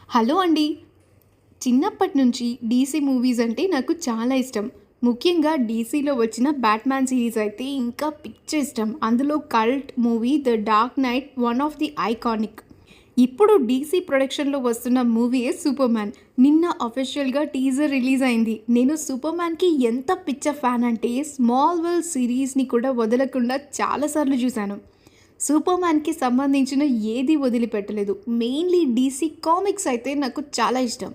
Hello అండి. చిన్నప్పటి నుంచి డీసీ మూవీస్ అంటే నాకు చాలా ఇష్టం. ముఖ్యంగా డీసీలో వచ్చిన 'బ్యాట్‌మ్యాన్' సీరీస్ అయితే ఇంకా పిచ్చ ఇష్టం. అందులో cult movie 'the dark night' one of the iconic. ఇప్పుడు డీసీ ప్రొడక్షన్‌లో వస్తున్న మూవీయే 'సూపర్‌మ్యాన్'. నిన్న అఫీషియల్‌గా టీజర్ రిలీజ్ అయింది. నేను 'సూపర్‌మ్యాన్‌కి' ఎంత పిచ్చ ఫ్యాన్ అంటే 'స్మాల్‌వెల్' సిరీస్‌ని కూడా వదలకుండా చాలా సార్లు చూశాను. 'సూపర్‌మ్యాన్‌కి' సంబంధించిన ఏది వదిలిపెట్టలేదు. మెయిన్‌లీ డీసీ కామిక్స్ అయితే నాకు చాలా ఇష్టం.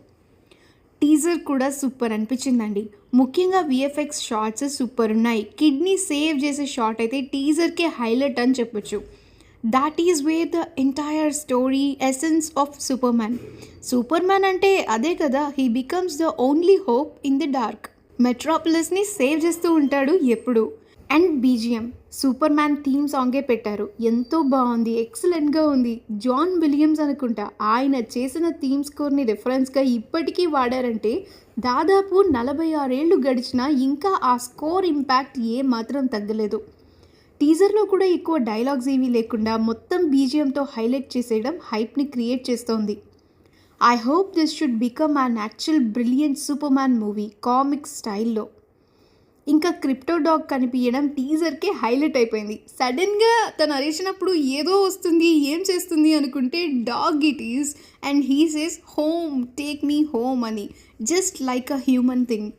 టీజర్ కూడా సూపర్ అనిపించిందండి. ముఖ్యంగా వీఎఫ్ఎక్స్ షాట్స్ సూపర్ ఉన్నాయి. కిడ్నీ సేవ్ చేసే షాట్ అయితే టీజర్‌కే హైలైట్ అని చెప్పొచ్చు. That is where the entire story essence of Superman. Superman అంటే అదే కదా, he becomes the only hope in the dark. మెట్రోపాలిస్‌ని సేవ్ చేస్తూ ఉంటాడు ఎప్పుడు. అండ్ బీజిఎం సూపర్‌మ్యాన్ థీమ్ సాంగే పెట్టారు. ఎంతో బాగుంది, ఎక్సలెంట్‌గా ఉంది. జాన్ విలియమ్స్ అనుకుంటా ఆయన చేసిన థీమ్ స్కోర్ని రెఫరెన్స్గా ఇప్పటికీ వాడారంటే దాదాపు 46 ఏళ్ళు గడిచినా ఇంకా ఆ స్కోర్ ఇంపాక్ట్ ఏమాత్రం తగ్గలేదు. టీజర్లో కూడా ఎక్కువ డైలాగ్స్ ఏమీ లేకుండా మొత్తం బీజిఎంతో హైలైట్ చేసేయడం హైప్ని క్రియేట్ చేస్తోంది. I hope this should become an actual brilliant Superman movie comics స్టైల్లో. ఇంకా క్రిప్టో డాగ్ కనిపించడం టీజర్కే హైలైట్ అయిపోయింది. సడన్గా తను అరిచినప్పుడు ఏదో వస్తుంది, ఏం చేస్తుంది అనుకుంటే dog it is and he says home, take me home అని, just like a human thing.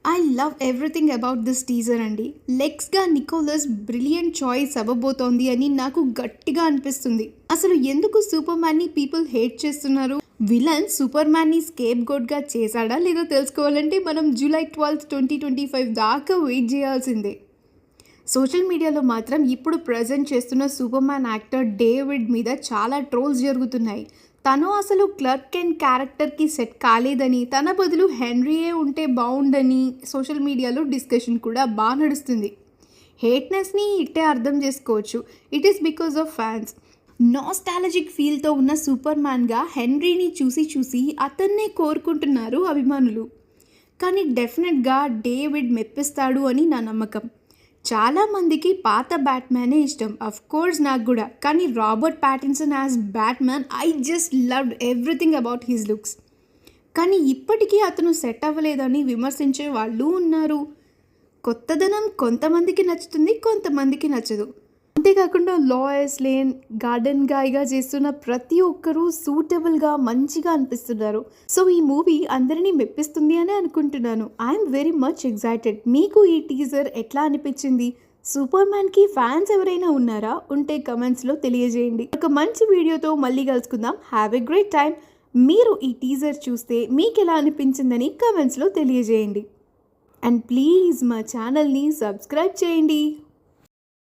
I love everything about this teaser అండి. లెగ్స్గా నికోలస్ బ్రిలియంట్ చాయిస్ అవ్వబోతోంది అని నాకు గట్టిగా అనిపిస్తుంది. అసలు ఎందుకు సూపర్‌మ్యాన్ని పీపుల్ హేట్ చేస్తున్నారు? విలన్ సూపర్‌మ్యాన్ని స్కేప్ గోట్గా చేశాడా లేదో తెలుసుకోవాలంటే మనం జూలై 12, 2025 దాకా వెయిట్ చేయాల్సిందే. సోషల్ మీడియాలో మాత్రం ఇప్పుడు ప్రజెంట్ చేస్తున్న సూపర్‌మ్యాన్ యాక్టర్ డేవిడ్ మీద చాలా ట్రోల్స్ జరుగుతున్నాయి. తను అసలు క్లర్క్ అండ్ క్యారెక్టర్కి సెట్ కాలేదని, తన బదులు హెన్రీయే ఉంటే బాగుండని సోషల్ మీడియాలో డిస్కషన్ కూడా బాగా నడుస్తుంది. హేట్నెస్ని ఇట్టే అర్థం చేసుకోవచ్చు. It is because of fans. Nostalgic ఫీల్తో ఉన్న సూపర్‌మ్యాన్గా హెన్రీని చూసి చూసి అతన్నే కోరుకుంటున్నారు అభిమానులు. కానీ డెఫినెట్గా డేవిడ్ మెప్పిస్తాడు అని నా నమ్మకం. చాలామందికి పాత బ్యాట్‌మ్యానే ఇష్టం. అఫ్ కోర్స్ నాకు కూడా. కానీ Robert Pattinson as Batman I just loved everything about his looks. కానీ ఇప్పటికీ అతను సెట్ అవ్వలేదని విమర్శించే వాళ్ళు ఉన్నారు. కొత్తదనం కొంతమందికి నచ్చుతుంది, కొంతమందికి నచ్చదు. అంతేకాకుండా లాయస్ లేన్ గార్డెన్ గాయ్గా చేస్తున్న ప్రతి ఒక్కరూ సూటబుల్గా మంచిగా అనిపిస్తున్నారు. సో ఈ మూవీ అందరినీ మెప్పిస్తుంది అని అనుకుంటున్నాను. I'm very much excited. మీకు ఈ టీజర్ ఎట్లా అనిపించింది? సూపర్‌మ్యాన్కి ఫ్యాన్స్ ఎవరైనా ఉన్నారా? ఉంటే కమెంట్స్లో తెలియజేయండి. ఒక మంచి వీడియోతో మళ్ళీ కలుసుకుందాం. Have a great time. మీరు ఈ టీజర్ చూస్తే మీకు ఎలా అనిపించిందని కమెంట్స్లో తెలియజేయండి. అండ్ ప్లీజ్ మా ఛానల్ని సబ్స్క్రైబ్ చేయండి.